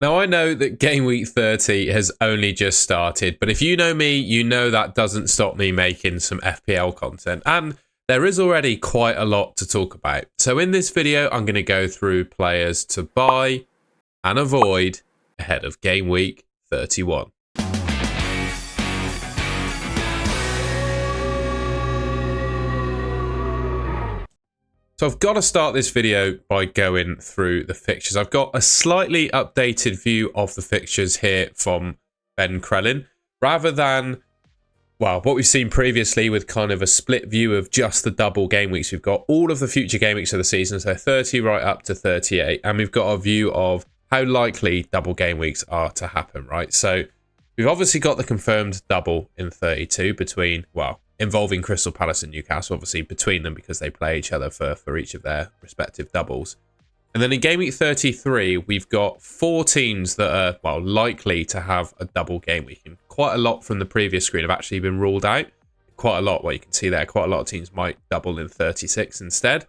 Now, I know that Game Week 30 has only just started, but if you know me, you know that doesn't stop me making some FPL content. And there is already quite a lot to talk about. So in this video, I'm going to go through players to buy and avoid ahead of Game Week 31. So I've got to start this video by going through the fixtures. I've got a slightly updated view of the fixtures here from Ben Krellin, rather than, well, what we've seen previously with kind of a split view of just the double game weeks. We've got all of the future game weeks of the season, so 30 right up to 38, and we've got a view of how likely double game weeks are to happen, right? So we've obviously got the confirmed double in 32 between, well, involving Crystal Palace and Newcastle, obviously between them because they play each other for each of their respective doubles. And then in Game Week 33, we've got 4 teams that are, well, likely to have a double game week. And quite a lot from the previous screen have actually been ruled out. Quite a lot, what you can see there, quite a lot of teams might double in 36 instead.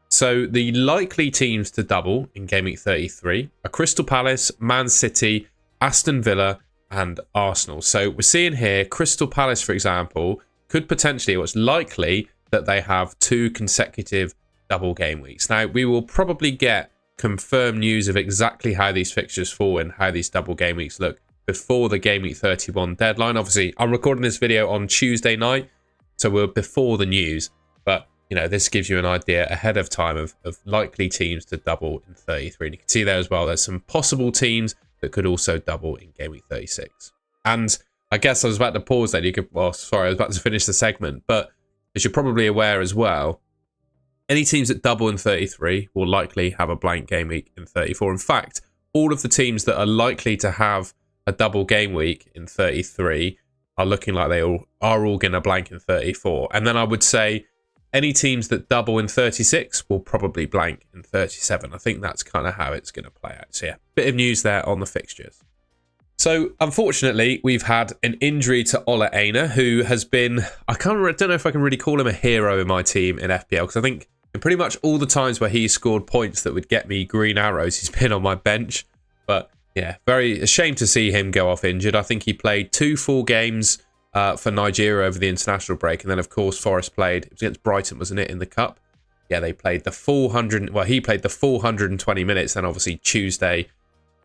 So the likely teams to double in Game Week 33 are Crystal Palace, Man City, Aston Villa, and Arsenal. So we're seeing here, Crystal Palace, for example, could potentially, what's likely, that they have 2 consecutive double game weeks. Now, we will probably get confirmed news of exactly how these fixtures fall and how these double game weeks look before the Game Week 31 deadline. Obviously, I'm recording this video on Tuesday night, so we're before the news. But, you know, this gives you an idea ahead of time of likely teams to double in 33. And you can see there as well, there's some possible teams that could also double in Game Week 36. And I guess I was about to pause then. Well, sorry, I was about to finish the segment. But as you're probably aware as well, any teams that double in 33 will likely have a blank game week in 34. In fact, all of the teams that are likely to have a double game week in 33 are looking like they are all going to blank in 34. And then I would say any teams that double in 36 will probably blank in 37. I think that's kind of how it's going to play out. So yeah, bit of news there on the fixtures. So, unfortunately, we've had an injury to Aina, who has been, I don't know if I can really call him a hero in my team in FPL, because I think in pretty much all the times where he scored points that would get me green arrows, he's been on my bench. But yeah, very ashamed to see him go off injured. I think he played 2 full games for Nigeria over the international break, and then, of course, Forest played, it was against Brighton, wasn't it, in the Cup? Yeah, they played the full 100, well, he played the full 120 minutes, then obviously Tuesday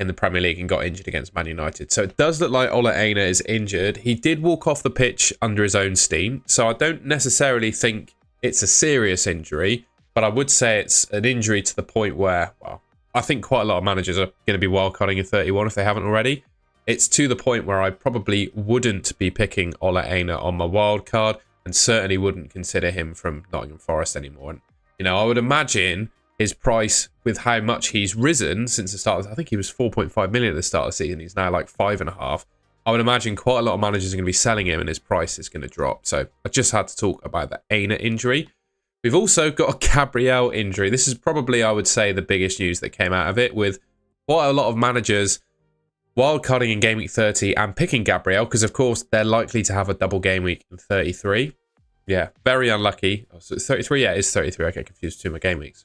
in the Premier League and got injured against Man United. So it does look like Aina is injured. He did walk off the pitch under his own steam, so I don't necessarily think it's a serious injury, but I would say it's an injury to the point where, well, I think quite a lot of managers are going to be wildcarding in 31 if they haven't already. It's to the point where I probably wouldn't be picking Aina on my wildcard and certainly wouldn't consider him from Nottingham Forest anymore. And, you know, I would imagine his price, with how much he's risen since the start, I think he was 4.5 million at the start of the season. He's now like 5.5. I would imagine quite a lot of managers are going to be selling him and his price is going to drop. So I just had to talk about the Aina injury. We've also got a Gabriel injury. This is probably, I would say, the biggest news that came out of it, with quite a lot of managers wildcarding in Game Week 30 and picking Gabriel because, of course, they're likely to have a double game week in 33. Yeah, very unlucky. Oh, so it's 33? Yeah, it is 33. I get confused with 2 of my game weeks.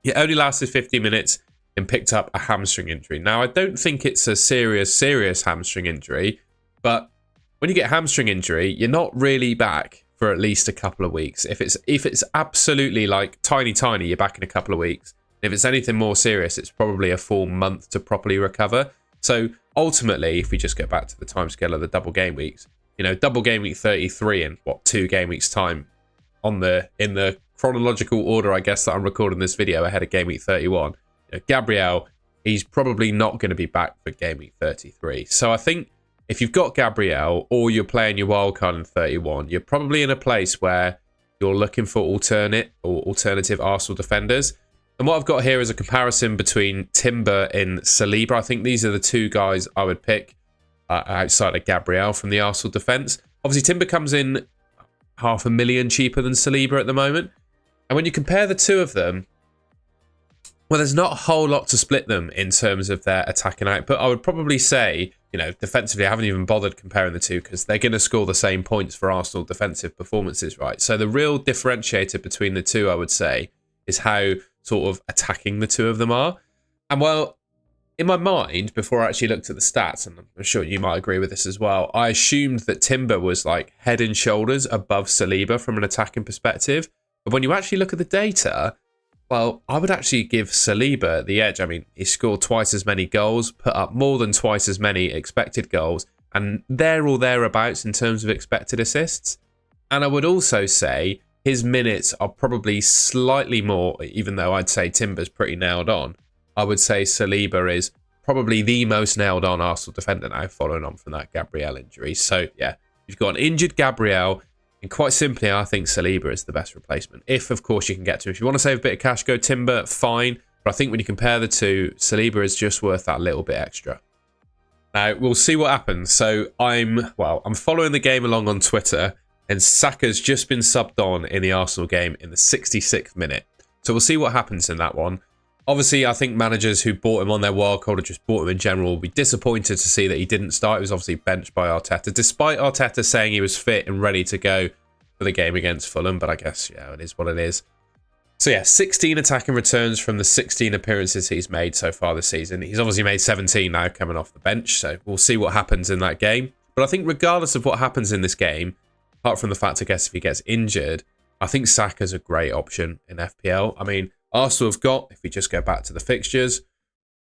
He only lasted 50 minutes and picked up a hamstring injury. Now, I don't think it's a serious hamstring injury, but when you get a hamstring injury, you're not really back for at least a couple of weeks. If it's absolutely like tiny, you're back in a couple of weeks. If it's anything more serious, it's probably a full month to properly recover. So ultimately, if we just go back to the timescale of the double game weeks, you know, double game week 33 in 2 game weeks time in the chronological order, I guess, that I'm recording this video ahead of Game Week 31. Gabriel, he's probably not going to be back for Game Week 33. So I think if you've got Gabriel or you're playing your wildcard in 31, you're probably in a place where you're looking for alternative Arsenal defenders. And what I've got here is a comparison between Timber and Saliba. I think these are the 2 guys I would pick outside of Gabriel from the Arsenal defence. Obviously, Timber comes in $500,000 cheaper than Saliba at the moment. And when you compare the 2 of them, well, there's not a whole lot to split them in terms of their attacking output. I would probably say, you know, defensively, I haven't even bothered comparing the 2 because they're going to score the same points for Arsenal defensive performances, right? So the real differentiator between the 2, I would say, is how sort of attacking the 2 of them are. And well, in my mind, before I actually looked at the stats, and I'm sure you might agree with this as well, I assumed that Timber was like head and shoulders above Saliba from an attacking perspective. But when you actually look at the data, well, I would actually give Saliba the edge. I mean, he scored twice as many goals, put up more than twice as many expected goals, and there or thereabouts in terms of expected assists. And I would also say his minutes are probably slightly more, even though I'd say Timber's pretty nailed on. I would say Saliba is probably the most nailed on Arsenal defender now, following on from that Gabriel injury. So, yeah, you've got an injured Gabriel. And quite simply, I think Saliba is the best replacement. If, of course, you can get to him. If you want to save a bit of cash, go Timber, fine. But I think when you compare the two, Saliba is just worth that little bit extra. Now, we'll see what happens. So I'm following the game along on Twitter, and Saka's just been subbed on in the Arsenal game in the 66th minute. So we'll see what happens in that one. Obviously, I think managers who bought him on their wildcard or just bought him in general will be disappointed to see that he didn't start. He was obviously benched by Arteta, despite Arteta saying he was fit and ready to go for the game against Fulham. But I guess, yeah, it is what it is. So, yeah, 16 attacking returns from the 16 appearances he's made so far this season. He's obviously made 17 now coming off the bench. So we'll see what happens in that game. But I think regardless of what happens in this game, apart from the fact, I guess, if he gets injured, I think Saka's a great option in FPL. I mean, Arsenal have got, if we just go back to the fixtures,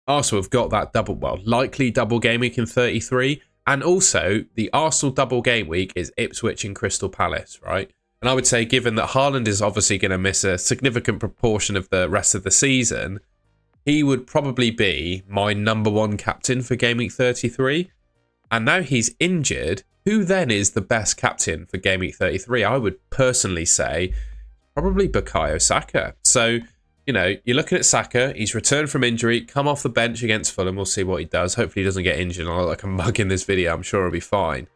Arsenal have got that likely double game week in 33. And also, the Arsenal double game week is Ipswich and Crystal Palace, right? And I would say, given that Haaland is obviously going to miss a significant proportion of the rest of the season, he would probably be my number one captain for game week 33. And now he's injured. Who then is the best captain for game week 33? I would personally say probably Bukayo Saka. So, you know, you're looking at Saka. He's returned from injury, come off the bench against Fulham. We'll see what he does. Hopefully he doesn't get injured. I'll look like a mug in this video. I'm sure he'll be fine.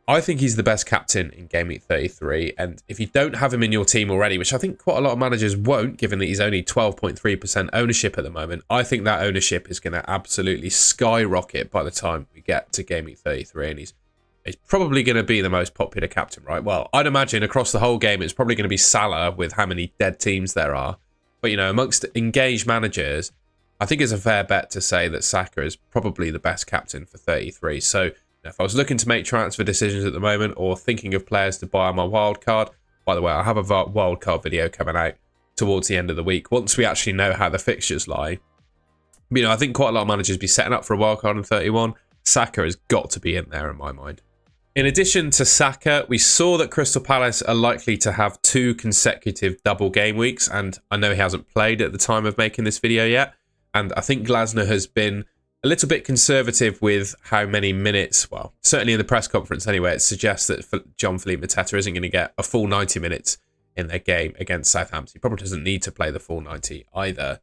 I think he's the best captain in game week 33. And if you don't have him in your team already, which I think quite a lot of managers won't, given that he's only 12.3% ownership at the moment, I think that ownership is going to absolutely skyrocket by the time we get to game week 33. And he's probably going to be the most popular captain, right? Well, I'd imagine across the whole game, it's probably going to be Salah with how many dead teams there are. But, you know, amongst engaged managers, I think it's a fair bet to say that Saka is probably the best captain for 33. So, you know, if I was looking to make transfer decisions at the moment or thinking of players to buy on my wildcard, by the way, I have a wildcard video coming out towards the end of the week. Once we actually know how the fixtures lie, you know, I think quite a lot of managers be setting up for a wildcard in 31. Saka has got to be in there in my mind. In addition to Saka, we saw that Crystal Palace are likely to have 2 consecutive double game weeks, and I know he hasn't played at the time of making this video yet, and I think Glasner has been a little bit conservative with how many minutes, well, certainly in the press conference anyway, it suggests that Jean-Philippe Mateta isn't going to get a full 90 minutes in their game against Southampton. He probably doesn't need to play the full 90 either.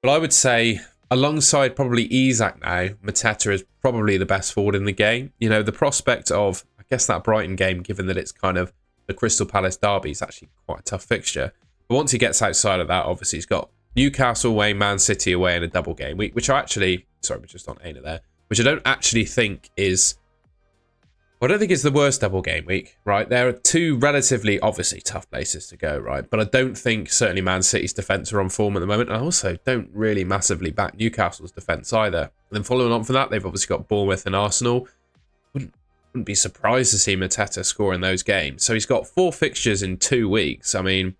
But I would say, alongside probably Isak now, Mateta is probably the best forward in the game. You know, the prospect of, I guess, that Brighton game, given that it's kind of the Crystal Palace derby, is actually quite a tough fixture. But once he gets outside of that, obviously he's got Newcastle away, Man City away in a double game week, which I actually, sorry, we're just on Aina there, which I don't actually think is, well, I don't think it's the worst double game week, right? There are 2 relatively, obviously, tough places to go, right? But I don't think certainly Man City's defence are on form at the moment. I also don't really massively back Newcastle's defence either. And then following on from that, they've obviously got Bournemouth and Arsenal. Wouldn't be surprised to see Mateta score in those games. So he's got 4 fixtures in 2 weeks. I mean,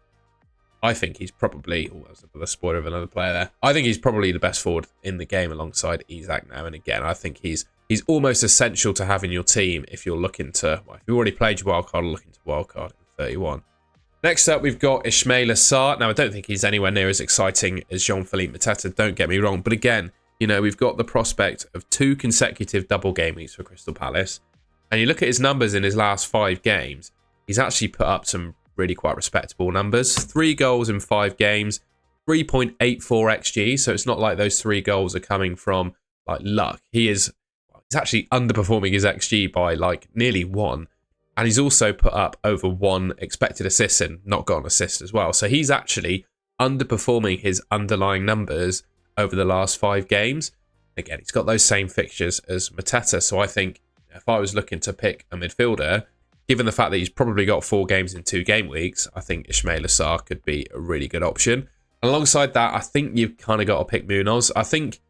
I think he's probably, oh, that was a spoiler of another player there. I think he's probably the best forward in the game alongside Isak now. And again, I think he's almost essential to have in your team if you're looking to, well, if you already played your wildcard or looking to wildcard in 31. Next up, we've got Ismaila Sarr. Now, I don't think he's anywhere near as exciting as Jean-Philippe Mateta, don't get me wrong. But again, you know, we've got the prospect of 2 consecutive double game weeks for Crystal Palace. And you look at his numbers in his last 5 games, he's actually put up some really quite respectable numbers. 3 goals in 5 games, 3.84 XG. So it's not like those 3 goals are coming from like luck. He's actually underperforming his XG by like nearly 1. And he's also put up over 1 expected assist and not got an assist as well. So he's actually underperforming his underlying numbers over the last 5 games. Again, he's got those same fixtures as Mateta. So I think if I was looking to pick a midfielder, given the fact that he's probably got 4 games in 2 game weeks, I think Ismaila Sarr could be a really good option. Alongside that, I think you've kind of got to pick Munoz. I think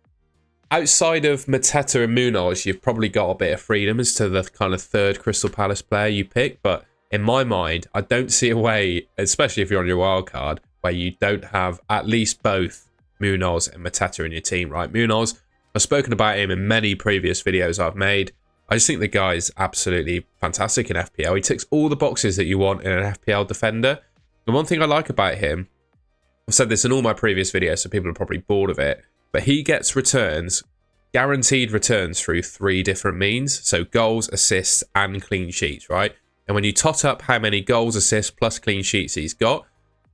outside of Mateta and Munoz, you've probably got a bit of freedom as to the kind of third Crystal Palace player you pick. But in my mind, I don't see a way, especially if you're on your wild card, where you don't have at least both Munoz and Mateta in your team, right? Munoz, I've spoken about him in many previous videos I've made. I just think the guy's absolutely fantastic in FPL. He ticks all the boxes that you want in an FPL defender. The one thing I like about him, I've said this in all my previous videos, so people are probably bored of it, but he gets returns, guaranteed returns through 3 different means. So goals, assists, and clean sheets, right? And when you tot up how many goals, assists, plus clean sheets he's got,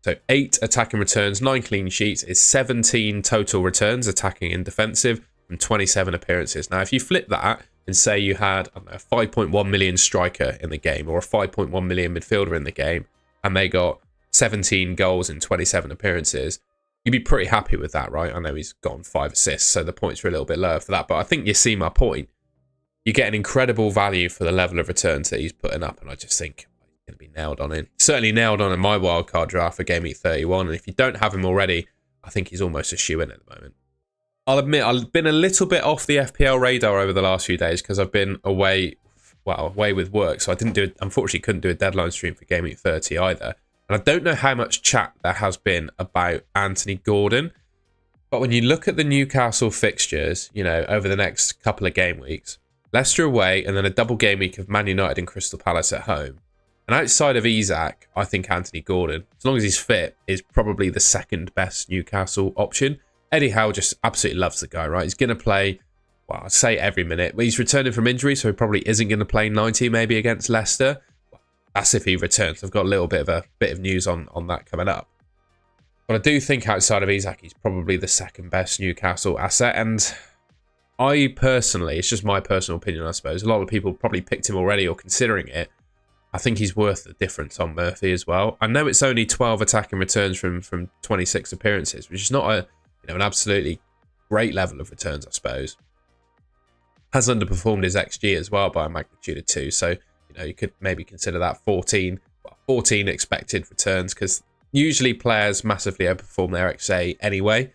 so 8 attacking returns, 9 clean sheets, is 17 total returns, attacking and defensive, from 27 appearances. Now, if you flip that and say you had, I don't know, a 5.1 million striker in the game or a 5.1 million midfielder in the game, and they got 17 goals in 27 appearances, you'd be pretty happy with that, right? I know he's gotten 5 assists, so the points are a little bit lower for that, but I think you see my point. You get an incredible value for the level of returns that he's putting up, and I just think he's going to be nailed on in. Certainly nailed on in my wildcard draft for Game Week 31, and if you don't have him already, I think he's almost a shoe-in at the moment. I'll admit, I've been a little bit off the FPL radar over the last few days because I've been away with work, so I unfortunately couldn't do a deadline stream for Game Week 30 either. And I don't know how much chat there has been about Anthony Gordon, but when you look at the Newcastle fixtures, you know, over the next couple of game weeks, Leicester away and then a double game week of Man United and Crystal Palace at home. And outside of Isak, I think Anthony Gordon, as long as he's fit, is probably the second best Newcastle option. Eddie Howe just absolutely loves the guy, right? He's going to play, well, I'd say every minute. But he's returning from injury, so he probably isn't going to play 90 maybe against Leicester. That's if he returns. I've got a little bit of news on that coming up. But I do think outside of Isak, he's probably the second best Newcastle asset. And I personally, it's just my personal opinion, I suppose. A lot of people probably picked him already or considering it. I think he's worth the difference on Murphy as well. I know it's only 12 attacking returns from 26 appearances, which is not an absolutely great level of returns, I suppose. Has underperformed his XG as well by a magnitude of 2. So, you could maybe consider that 14 expected returns, because usually players massively outperform their XA anyway.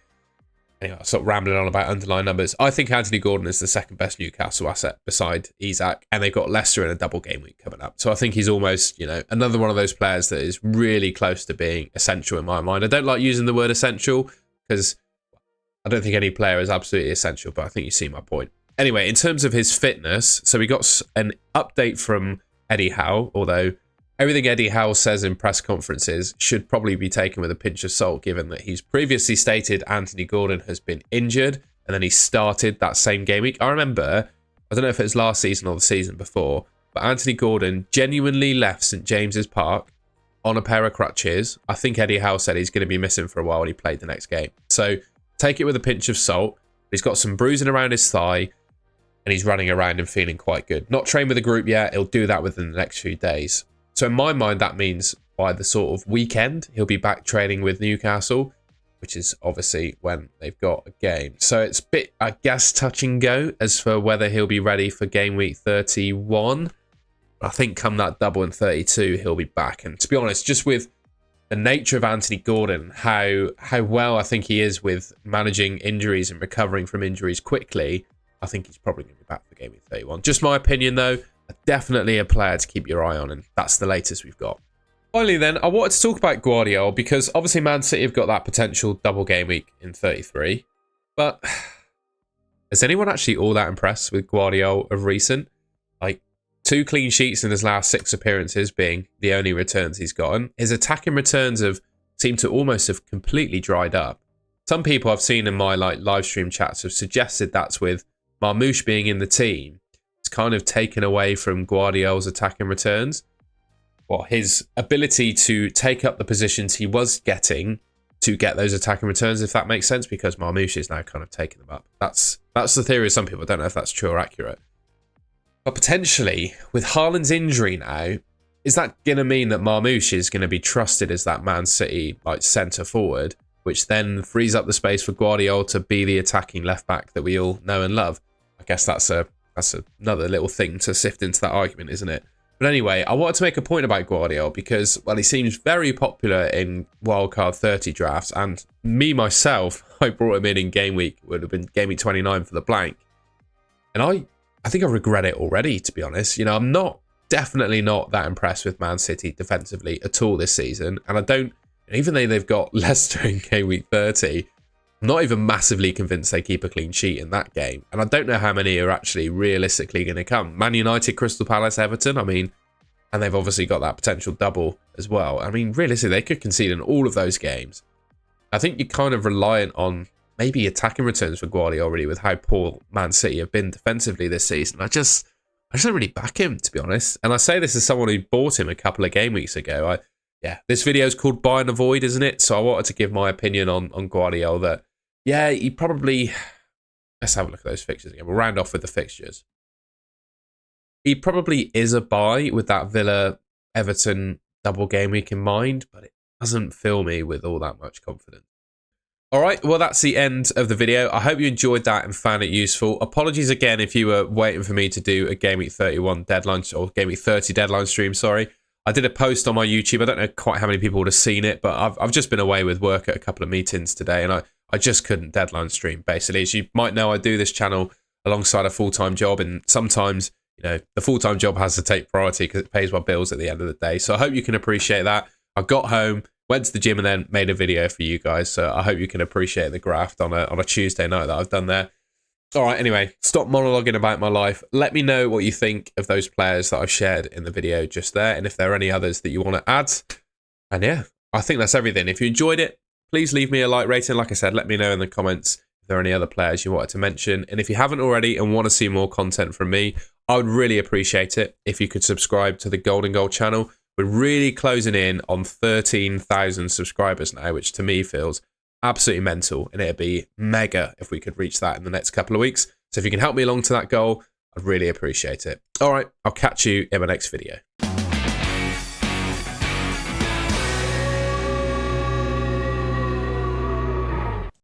Anyway, I'm sort of rambling on about underlying numbers. I think Anthony Gordon is the second best Newcastle asset beside Isak, and they've got Leicester in a double game week coming up. So I think he's almost, another one of those players that is really close to being essential in my mind. I don't like using the word essential because I don't think any player is absolutely essential, but I think you see my point. Anyway, in terms of his fitness, so we got an update from Eddie Howe, although everything Eddie Howe says in press conferences should probably be taken with a pinch of salt, given that he's previously stated Anthony Gordon has been injured, and then he started that same game week. I remember, I don't know if it was last season or the season before, but Anthony Gordon genuinely left St James's Park on a pair of crutches. I think Eddie Howe said he's going to be missing for a while when he played the next game. So take it with a pinch of salt. He's got some bruising around his thigh, and he's running around and feeling quite good. Not trained with the group yet. He'll do that within the next few days. So in my mind, that means by the sort of weekend, he'll be back training with Newcastle, which is obviously when they've got a game. So it's a bit, I guess, touch and go as for whether he'll be ready for game week 31. I think come that double in 32, he'll be back. And to be honest, just with the nature of Anthony Gordon, how well I think he is with managing injuries and recovering from injuries quickly, I think he's probably going to be back for game week 31. Just my opinion, though. Definitely a player to keep your eye on, and that's the latest we've got. Finally, then, I wanted to talk about Guardiola because obviously Man City have got that potential double game week in 33. But is anyone actually all that impressed with Guardiola of recent? Like, 2 clean sheets in his last 6 appearances being the only returns he's gotten. His attacking returns seemed to almost have completely dried up. Some people I've seen in my live stream chats have suggested that's with Marmoush being in the team. It's kind of taken away from Guardiola's attacking returns. Well, his ability to take up the positions he was getting to get those attacking returns, if that makes sense, because Marmoush is now kind of taking them up. That's the theory of some people. I don't know if that's true or accurate. But potentially, with Haaland's injury now, is that going to mean that Marmoush is going to be trusted as that Man City centre forward, which then frees up the space for Guardiola to be the attacking left back that we all know and love? I guess that's another little thing to sift into that argument, isn't it? But anyway, I wanted to make a point about Guardiola because, well, he seems very popular in wildcard 30 drafts, and me, myself, I brought him in Game Week, would have been Game Week 29 for the blank. And I think I regret it already, to be honest. You know, I'm definitely not that impressed with Man City defensively at all this season. And I don't, even though they've got Leicester in Game Week 30, I'm not even massively convinced they keep a clean sheet in that game. And I don't know how many are actually realistically going to come. Man United, Crystal Palace, Everton, I mean, and they've obviously got that potential double as well. I mean, realistically, they could concede in all of those games. I think you're kind of reliant on maybe attacking returns for Guardiola already with how poor Man City have been defensively this season. I just don't really back him, to be honest. And I say this as someone who bought him a couple of game weeks ago. Yeah, this video is called Buy and Avoid, isn't it? So I wanted to give my opinion on Guardiola that, yeah, he probably... Let's have a look at those fixtures again. We'll round off with the fixtures. He probably is a buy with that Villa-Everton double game week in mind, but it doesn't fill me with all that much confidence. All right, well, that's the end of the video. I hope you enjoyed that and found it useful. Apologies again if you were waiting for me to do a Game Week 31 deadline, or Game Week 30 deadline stream, sorry. I did a post on my YouTube. I don't know quite how many people would have seen it, but I've just been away with work at a couple of meetings today, and I just couldn't deadline stream, basically. As you might know, I do this channel alongside a full-time job, and sometimes, you know, the full-time job has to take priority because it pays my bills at the end of the day. So I hope you can appreciate that. I got home, went to the gym, and then made a video for you guys. So I hope you can appreciate the graft on a Tuesday night that I've done there. All right, anyway, stop monologuing about my life. Let me know what you think of those players that I've shared in the video just there, and if there are any others that you want to add. And yeah, I think that's everything. If you enjoyed it, please leave me a like rating. Like I said, let me know in the comments if there are any other players you wanted to mention. And if you haven't already and want to see more content from me, I would really appreciate it if you could subscribe to the Golden Goal channel. We're really closing in on 13,000 subscribers now, which to me feels absolutely mental. And it'd be mega if we could reach that in the next couple of weeks. So if you can help me along to that goal, I'd really appreciate it. All right, I'll catch you in my next video.